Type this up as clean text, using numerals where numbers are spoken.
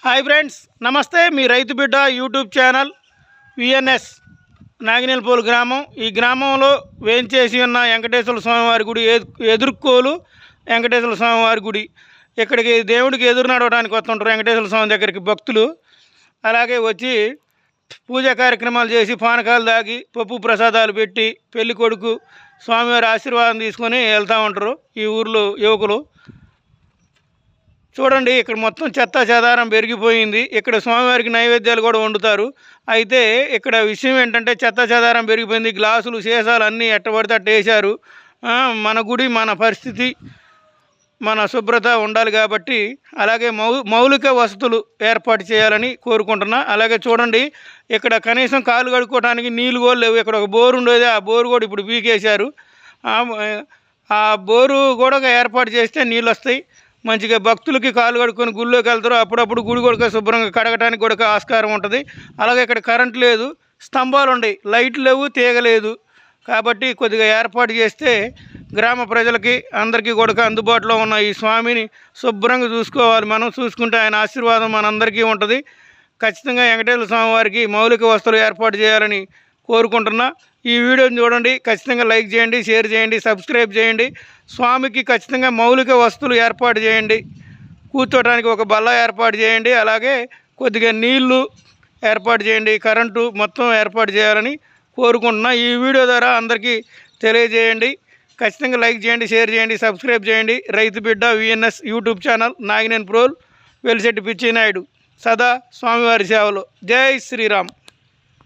Hi friends, నమస్తే. మీ రైతు బిడ్డ యూట్యూబ్ ఛానల్ విఎన్ఎస్ నాగినేలపల్లి గ్రామం. ఈ గ్రామంలో వేంచేసి ఉన్న వెంకటేశ్వర స్వామివారి గుడి ఎదుర్కోలు వెంకటేశ్వర స్వామివారి గుడి. ఇక్కడికి దేవుడికి ఎదురు నడవడానికి వస్తుంటారు వెంకటేశ్వర స్వామి దగ్గరికి భక్తులు. అలాగే వచ్చి పూజా కార్యక్రమాలు చేసి పానకాలు తాగి పప్పు ప్రసాదాలు పెట్టి పెళ్లి కొడుకు స్వామివారి ఆశీర్వాదం తీసుకొని వెళ్తూ ఉంటారు ఈ ఊర్లో యువకులు. చూడండి, ఇక్కడ మొత్తం చెత్త చెదారం పెరిగిపోయింది. ఇక్కడ స్వామివారికి నైవేద్యాలు కూడా వండుతారు. అయితే ఇక్కడ విషయం ఏంటంటే చెత్త చెదారం పెరిగిపోయింది. గ్లాసులు సీసాలు అన్నీ ఎట్టబడితే అట్ట వేశారు. మన గుడి మన పరిస్థితి మన శుభ్రత ఉండాలి కాబట్టి అలాగే మౌలిక వసతులు ఏర్పాటు చేయాలని కోరుకుంటున్నా. అలాగే చూడండి, ఇక్కడ కనీసం కాలు కడుక్కోవడానికి నీళ్ళు కూడా లేవు. ఇక్కడ ఒక బోరు ఉండేది, ఆ బోరు కూడా ఇప్పుడు పీకేశారు. ఆ బోరు కూడా ఏర్పాటు చేస్తే నీళ్ళు వస్తాయి. మంచిగా భక్తులకి కాలు కడుక్కొని గుళ్ళోకి వెళ్తారు. అప్పుడప్పుడు గుడి కొడుక శుభ్రంగా కడగటానికి కూడా ఆస్కారం ఉంటుంది. అలాగే ఇక్కడ కరెంట్ లేదు, స్తంభాలు ఉన్నాయి, లైట్లు లేవు, తీగలేదు. కాబట్టి కొద్దిగా ఏర్పాటు చేస్తే గ్రామ ప్రజలకి అందరికీ కూడా అందుబాటులో ఉన్న ఈ స్వామిని శుభ్రంగా చూసుకోవాలి. మనం చూసుకుంటే ఆయన ఆశీర్వాదం మనందరికీ ఉంటుంది. ఖచ్చితంగా వెంకటేశ్వర స్వామి వారికి మౌలిక వస్తువులు ఏర్పాటు చేయాలని కోరుకుంటున్నా. ఈ వీడియోని చూడండి, ఖచ్చితంగా లైక్ చేయండి, షేర్ చేయండి, సబ్స్క్రైబ్ చేయండి. స్వామికి ఖచ్చితంగా మౌలిక వస్తువులు ఏర్పాటు చేయండి. కూర్చోడానికి ఒక బల్ల ఏర్పాటు చేయండి. అలాగే కొద్దిగా నీళ్లు ఏర్పాటు చేయండి, కరెంటు మొత్తం ఏర్పాటు చేయాలని కోరుకుంటున్నా. ఈ వీడియో ద్వారా అందరికీ తెలియజేయండి. ఖచ్చితంగా లైక్ చేయండి, షేర్ చేయండి, సబ్స్క్రైబ్ చేయండి. రైతు బిడ్డ VNS YouTube channel Nagineni Prol Velisetti Pichinaidu సదా స్వామివారి సేవలో. జై శ్రీరామ్.